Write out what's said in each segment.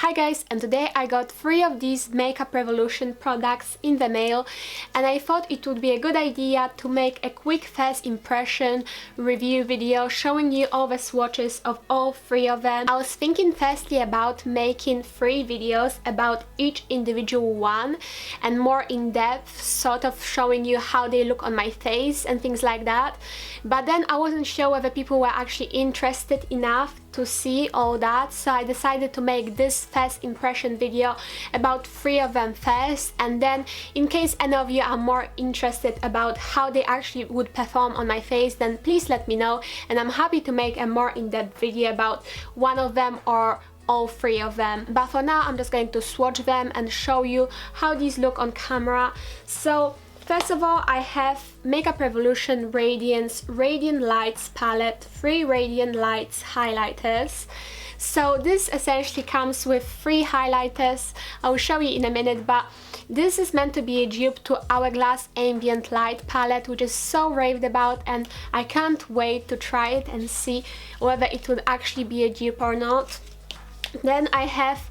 Hi guys, and today I got 3 of these Makeup Revolution products in the mail, and I thought it would be a good idea to make a quick first impression review video showing you all the swatches of all 3 of them. I was thinking firstly about making 3 videos about each individual one and more in depth, sort of showing you how they look on my face and things like that, but then I wasn't sure whether people were actually interested enough to see all that, so I decided to make this first impression video about 3 of them first, and then in case any of you are more interested about how they actually would perform on my face, then please let me know and I'm happy to make a more in-depth video about one of them or all 3 of them. But for now I'm just going to swatch them and show you how these look on camera. So first of all, I have Makeup Revolution Radiance Lights Palette 3 Radiant Lights highlighters. So this essentially comes with 3 highlighters. I will show you in a minute, but this is meant to be a dupe to Hourglass Ambient Light Palette, which is so raved about, and I can't wait to try it and see whether it would actually be a dupe or not. Then I have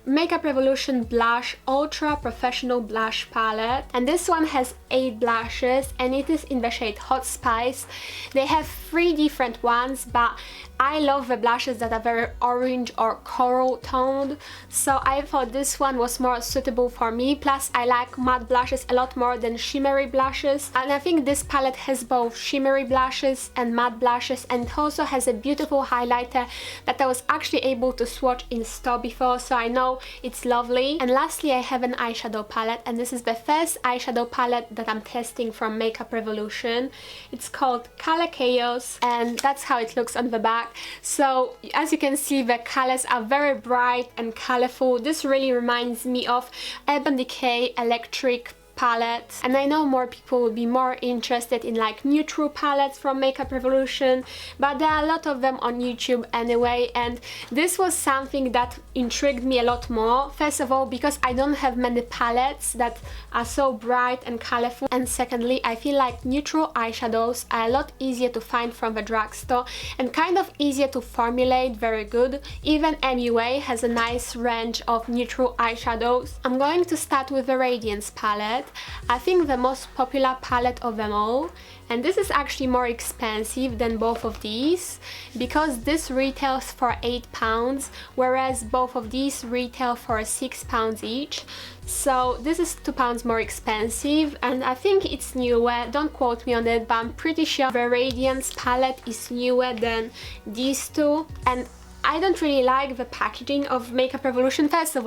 Makeup Revolution Blush Ultra Professional Blush Palette, and this one has 8 blushes and it is in the shade Hot Spice. They have 3 different ones, but I love the blushes that are very orange or coral toned, so I thought this one was more suitable for me. Plus I like matte blushes a lot more than shimmery blushes, and I think this palette has both shimmery blushes and matte blushes, and it also has a beautiful highlighter that I was actually able to swatch in store before, so I know it's lovely. And lastly I have an eyeshadow palette, and this is the first eyeshadow palette that I'm testing from Makeup Revolution. It's called Color Chaos, and that's how it looks on the back. So as you can see, the colors are very bright and colorful. This really reminds me of Urban Decay Electric palette, and I know more people will be more interested in like neutral palettes from Makeup Revolution, but there are a lot of them on YouTube anyway, and this was something that intrigued me a lot more. First of all, because I don't have many palettes that are so bright and colorful, and secondly I feel like neutral eyeshadows are a lot easier to find from the drugstore and kind of easier to formulate very good. Even MUA has a nice range of neutral eyeshadows. I'm going to start with the Radiance palette. I think the most popular palette of them all, and this is actually more expensive than both of these because this retails for £8, whereas both of these retail for £6 each. So this is £2 more expensive, and I think it's newer. Don't quote me on it, but I'm pretty sure the Radiance palette is newer than these two. And I don't really like the packaging of Makeup Revolution. First of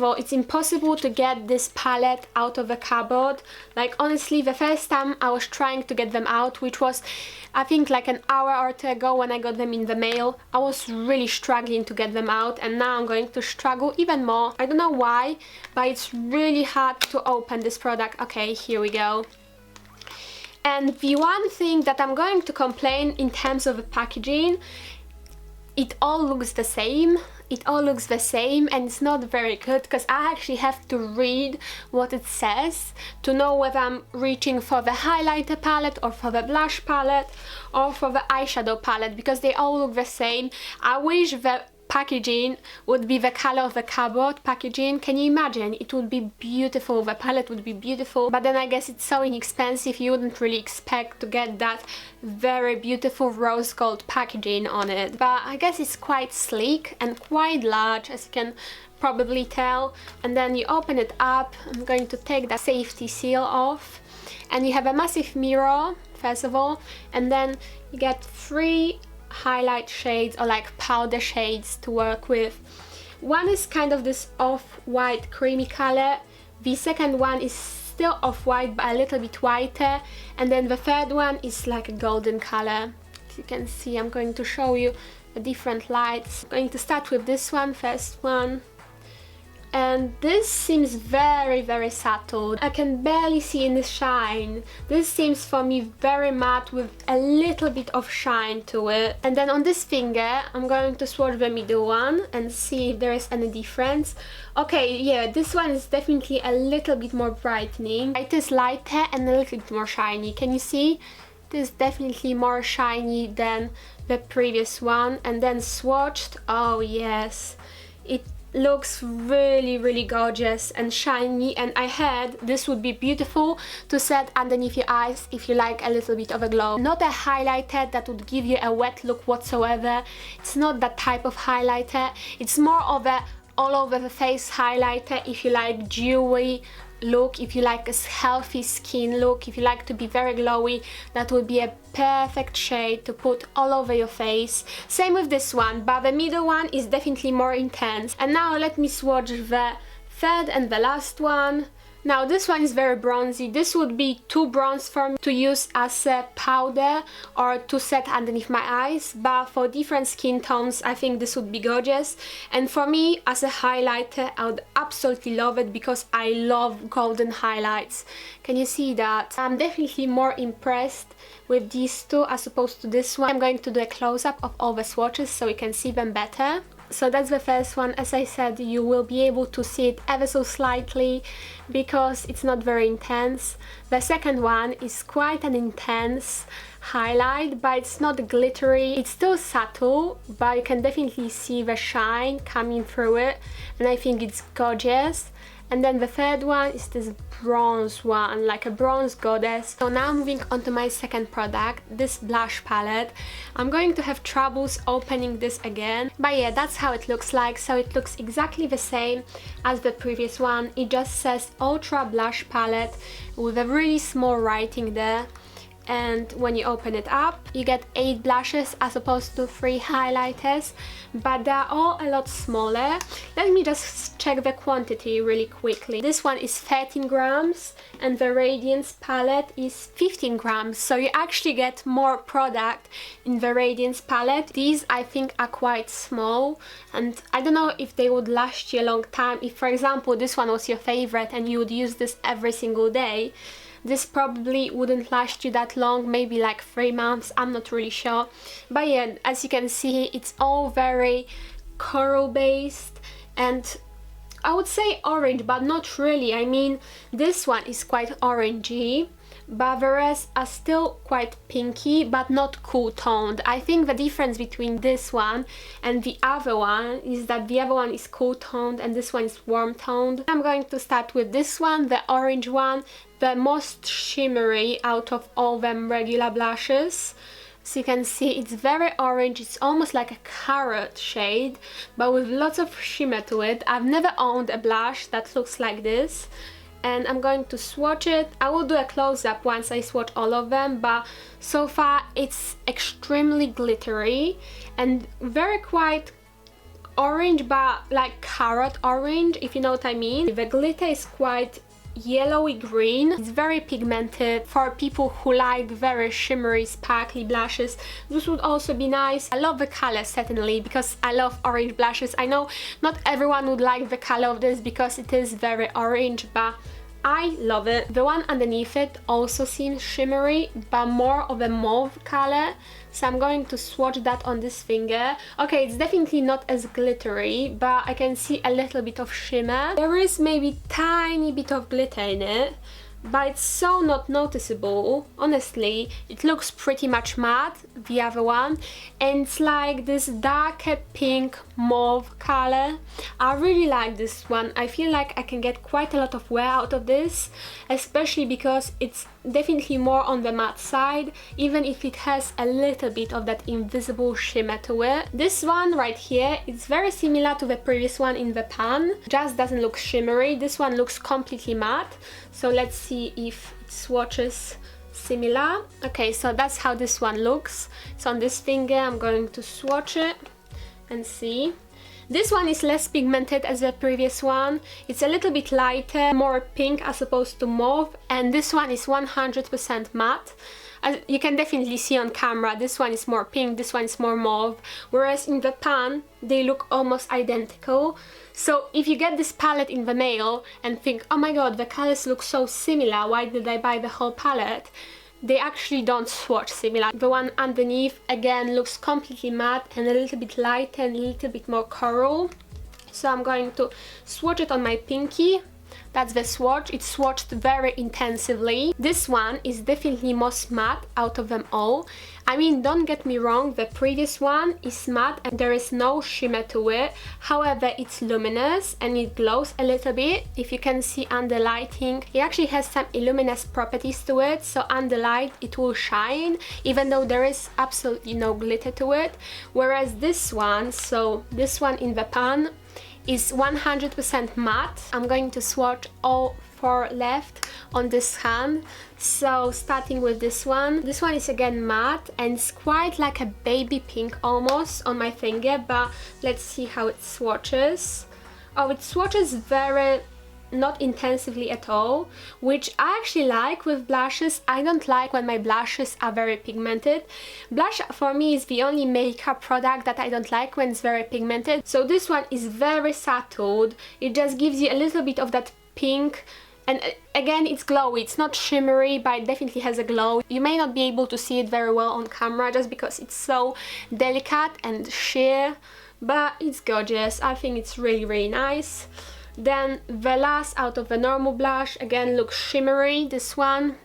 all, it's impossible to get this palette out of the cupboard. Like honestly, the first time I was trying to get them out, which was I think like an hour or 2 ago when I got them in the mail, I was really struggling to get them out, and now I'm going to struggle even more. I don't know why, but it's really hard to open this product. Okay, here we go. And the one thing that I'm going to complain in terms of the packaging, it all looks the same. It all looks the same, and it's not very good because I actually have to read what it says to know whether I'm reaching for the highlighter palette or for the blush palette or for the eyeshadow palette, because they all look the same. I wish the packaging would be the color of the cardboard packaging. Can you imagine? It would be beautiful, the palette would be beautiful, but then I guess it's so inexpensive you wouldn't really expect to get that very beautiful rose gold packaging on it. But I guess it's quite sleek and quite large, as you can probably tell. And then you open it up. I'm going to take the safety seal off, and you have a massive mirror first of all, and then you get 3 highlight shades or like powder shades to work with. One is kind of this off-white creamy color, the second one is still off-white but a little bit whiter, and then the third one is like a golden color. As you can see, I'm going to show you the different lights. I'm going to start with this one, first one. And this seems very, very subtle. I can barely see any shine. This seems for me very matte with a little bit of shine to it. And then on this finger, I'm going to swatch the middle one and see if there is any difference. Okay, yeah, this one is definitely a little bit more brightening. It is lighter and a little bit more shiny. Can you see? It is definitely more shiny than the previous one. And then swatched, oh yes. It looks really gorgeous and shiny, and I heard this would be beautiful to set underneath your eyes if you like a little bit of a glow. Not a highlighter that would give you a wet look whatsoever. It's not that type of highlighter. It's more of a all over the face highlighter if you like dewy look, if you like a healthy skin look, if you like to be very glowy. That would be a perfect shade to put all over your face. Same with this one, but the middle one is definitely more intense. And now let me swatch the third and the last one. Now this one is very bronzy. This would be too bronze for me to use as a powder or to set underneath my eyes, but for different skin tones I think this would be gorgeous. And for me as a highlighter I would absolutely love it because I love golden highlights. Can you see that? I'm definitely more impressed with these two as opposed to this one. I'm going to do a close-up of all the swatches so we can see them better. So that's the first one. As I said, you will be able to see it ever so slightly because it's not very intense. The second one is quite an intense highlight, but it's not glittery. It's still subtle, but you can definitely see the shine coming through it, and I think it's gorgeous. And then the third one is this bronze one, like a bronze goddess. So now moving on to my second product, this blush palette. I'm going to have troubles opening this again, but yeah, that's how it looks like. So it looks exactly the same as the previous one. It just says Ultra Blush Palette with a really small writing there. And when you open it up, you get 8 blushes as opposed to 3 highlighters, but they're all a lot smaller. Let me just check the quantity really quickly. This one is 13 grams and the Radiance Palette is 15 grams, so you actually get more product in the Radiance Palette. These I think are quite small, and I don't know if they would last you a long time. If for example this one was your favorite and you would use this every single day, this probably wouldn't last you that long, maybe like 3 months, I'm not really sure. But yeah, as you can see, it's all very coral based and I would say orange, but not really. I mean, this one is quite orangey, but the rest are still quite pinky, but not cool toned. I think the difference between this one and the other one is that the other one is cool toned and this one is warm toned. I'm going to start with this one, the orange one, the most shimmery out of all them regular blushes. So you can see it's very orange, it's almost like a carrot shade, but with lots of shimmer to it. I've never owned a blush that looks like this, and I'm going to swatch it. I will do a close-up once I swatch all of them, but so far it's extremely glittery and very quite orange, but like carrot orange, if you know what I mean. The glitter is quite yellowy green. It's very pigmented. For people who like very shimmery sparkly blushes, this would also be nice. I love the color certainly because I love orange blushes. I know not everyone would like the color of this because it is very orange, but I love it. The one underneath it also seems shimmery, but more of a mauve color. So I'm going to swatch that on this finger. Okay, it's definitely not as glittery, but I can see a little bit of shimmer. There is maybe tiny bit of glitter in it, but it's so not noticeable. Honestly, it looks pretty much matte, the other one, and it's like this darker pink mauve color. I really like this one. I feel like I can get quite a lot of wear out of this, especially because it's definitely more on the matte side, even if it has a little bit of that invisible shimmer to it. This one right here, it's very similar to the previous one in the pan, just doesn't look shimmery. This one looks completely matte, so let's see if it swatches similar. Okay, so that's how this one looks. So on this finger I'm going to swatch it and see. This one is less pigmented as the previous one. It's a little bit lighter, more pink as opposed to mauve, and this one is 100% matte. As you can definitely see on camera, this one is more pink, this one is more mauve, whereas in the pan they look almost identical. So if you get this palette in the mail and think, oh my god, the colors look so similar, why did I buy the whole palette? They actually don't swatch similar. The one underneath again looks completely matte and a little bit lighter and a little bit more coral. So I'm going to swatch it on my pinky That's the swatch. It's swatched very intensively. This one is definitely most matte out of them all. I mean, don't get me wrong, the previous one is matte and there is no shimmer to it. However, it's luminous and it glows a little bit. If you can see under lighting, it actually has some luminous properties to it, so under light it will shine even though there is absolutely no glitter to it. Whereas this one, so this one in the pan, is 100% matte. I'm going to swatch all 4 left on this hand. So starting with this one is again matte and it's quite like a baby pink almost on my finger, but let's see how it swatches. Oh, it swatches very not intensively at all, which I actually like with blushes. I don't like when my blushes are very pigmented. Blush for me is the only makeup product that I don't like when it's very pigmented. So this one is very subtle. It just gives you a little bit of that pink, and again it's glowy. It's not shimmery, but it definitely has a glow. You may not be able to see it very well on camera just because it's so delicate and sheer, but it's gorgeous. I think it's really nice. Then the last out of the normal blush again looks shimmery, this one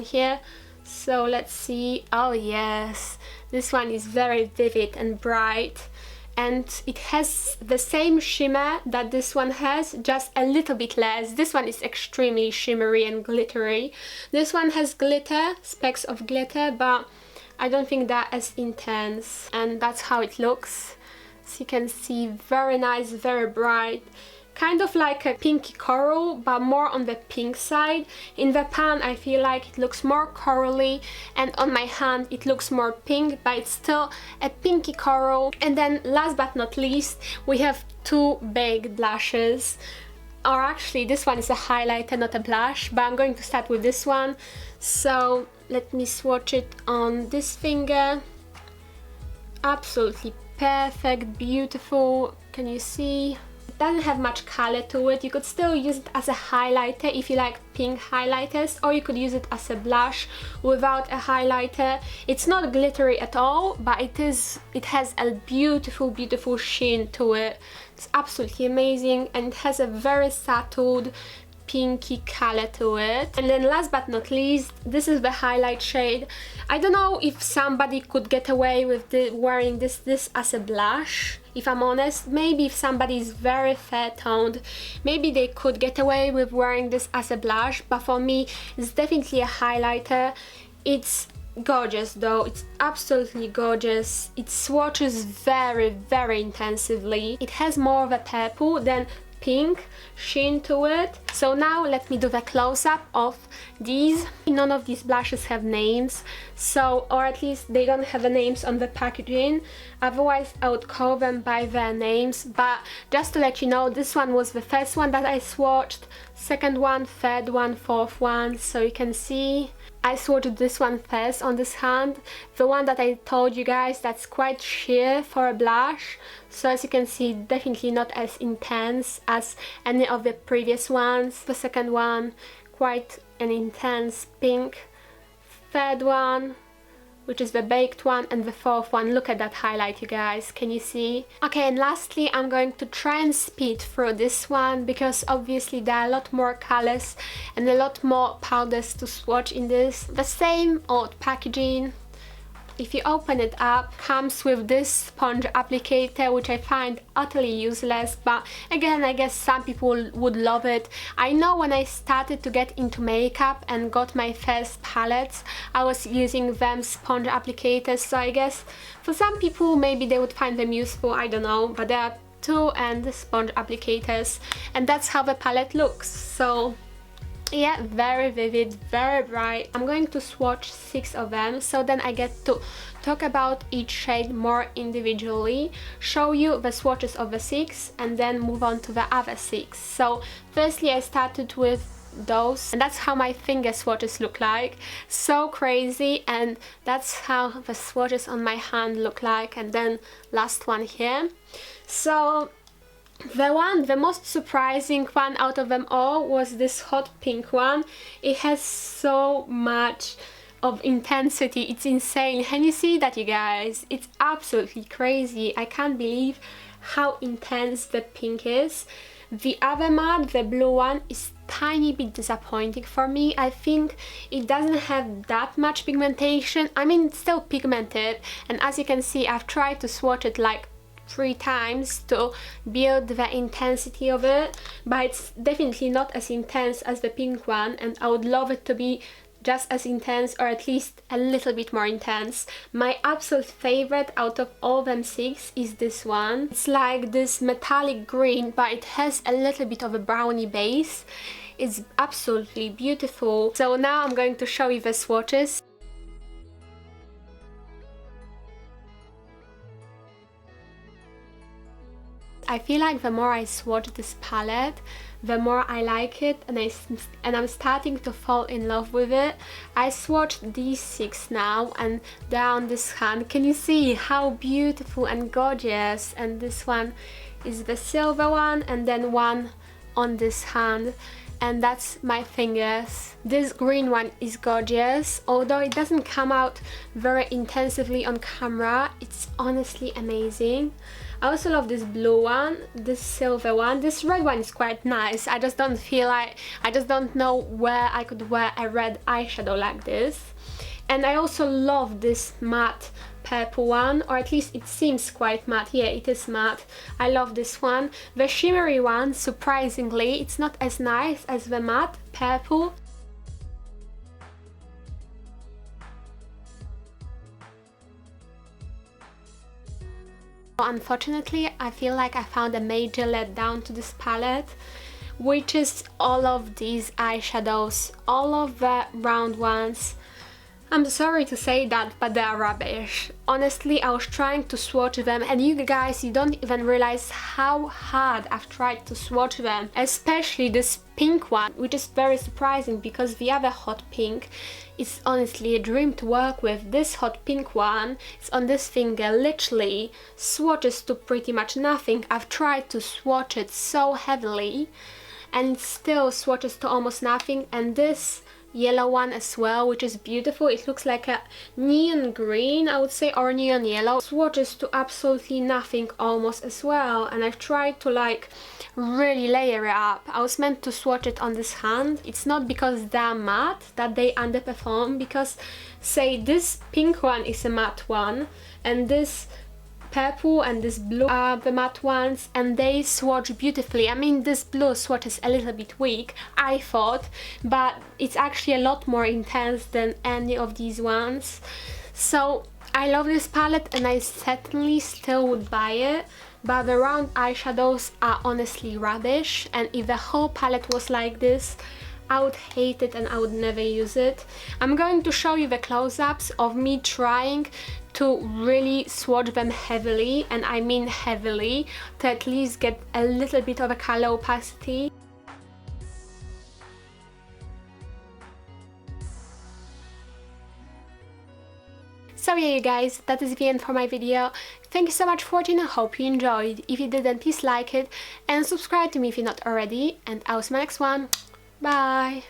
here. So let's see. Oh yes, this one is very vivid and bright and it has the same shimmer that this one has, just a little bit less. This one is extremely shimmery and glittery. This one has glitter, specks of glitter, but I don't think that as intense, and that's how it looks. So you can see, very nice, very bright. Kind of like a pinky coral, but more on the pink side. In the pan I feel like it looks more corally, and on my hand it looks more pink, but it's still a pinky coral. And then last but not least, we have 2 baked blushes. Or actually this one is a highlighter, not a blush, but I'm going to start with this one. So let me swatch it on this finger. Absolutely perfect, beautiful. Can you see? Doesn't have much color to it. You could still use it as a highlighter if you like pink highlighters, or you could use it as a blush without a highlighter. It's not glittery at all, but it has a beautiful sheen to it. It's absolutely amazing, and it has a very subtle pinky color to it. And then last but not least, this is the highlight shade. I don't know if somebody could get away with wearing this as a blush, if I'm honest. Maybe if somebody is very fair toned, maybe they could get away with wearing this as a blush, but for me it's definitely a highlighter. It's gorgeous though, it's absolutely gorgeous. It swatches very intensively. It has more of a purple than pink sheen to it. So now let me do the close-up of these. None of these blushes have names, so, or at least they don't have the names on the packaging, otherwise I would call them by their names. But just to let you know, this one was the first one that I swatched, second one, third one, fourth one. So you can see I swatched this one first on this hand, the one that I told you guys that's quite sheer for a blush. So as you can see, definitely not as intense as any of the previous ones. The second one, quite an intense pink. Third one, which is the baked one, and the fourth one, look at that highlight, you guys, can you see? Okay, and lastly I'm going to try and speed through this one because obviously there are a lot more colors and a lot more powders to swatch in this. The same old packaging. If you open it up, comes with this sponge applicator, which I find utterly useless, but again, I guess some people would love it. I know when I started to get into makeup and got my first palettes, I was using them sponge applicators, so I guess for some people maybe they would find them useful, I don't know, but there are 2 and sponge applicators, and that's how the palette looks. So yeah, very vivid, very bright. I'm going to swatch 6 of them, so then I get to talk about each shade more individually, show you the swatches of the 6, and then move on to the other 6. So firstly I started with those, and that's how my finger swatches look like. So crazy, and that's how the swatches on my hand look like, and then last one here. So the most surprising one out of them all was this hot pink one. It has so much of intensity, it's insane. Can you see that, you guys? It's absolutely crazy. I can't believe how intense the pink is. The other matte, the blue one, is tiny bit disappointing for me. I think it doesn't have that much pigmentation. I mean, it's still pigmented, and as you can see, I've tried to swatch it like 3 times to build the intensity of it, but it's definitely not as intense as the pink one, and I would love it to be just as intense, or at least a little bit more intense. My absolute favorite out of all them 6 is this one. It's like this metallic green, but it has a little bit of a brownie base. It's absolutely beautiful. So now I'm going to show you the swatches. I feel like the more I swatch this palette, the more I like it, and I'm starting to fall in love with it. I swatched these 6 now, and they're on this hand. Can you see how beautiful and gorgeous? And this one is the silver one, and then one on this hand, and that's my fingers. This green one is gorgeous, although it doesn't come out very intensively on camera. It's honestly amazing. I also love this blue one, this silver one. This red one is quite nice. I just don't know where I could wear a red eyeshadow like this. And I also love this matte purple one, or at least it seems quite matte. Yeah, it is matte. I love this one. The shimmery one, surprisingly, it's not as nice as the matte purple. Unfortunately, I feel like I found a major letdown to this palette, which is all of these eyeshadows, all of the round ones. I'm sorry to say that, but they are rubbish. Honestly, I was trying to swatch them, and you guys, you don't even realize how hard I've tried to swatch them. Especially this pink one, which is very surprising because the other hot pink is honestly a dream to work with. This hot pink one is on this finger, literally swatches to pretty much nothing. I've tried to swatch it so heavily, and it still swatches to almost nothing. And this yellow one as well, which is beautiful. It looks like a neon green, I would say, or neon yellow. Swatches to absolutely nothing almost as well, and I've tried to like really layer it up. I was meant to swatch it on this hand. It's not because they're matte that they underperform, because say this pink one is a matte one, and this purple and this blue are the matte ones, and they swatch beautifully. I mean, this blue swatch is a little bit weak, I thought, but it's actually a lot more intense than any of these ones. So I love this palette, and I certainly still would buy it, but the round eyeshadows are honestly rubbish, and if the whole palette was like this, I would hate it and I would never use it. I'm going to show you the close-ups of me trying to really swatch them heavily, and I mean heavily, to at least get a little bit of a color opacity. So yeah, you guys, that is the end for my video. Thank you so much for watching, I hope you enjoyed. If you did, then please like it and subscribe to me if you're not already, and I'll see you in my next one. Bye!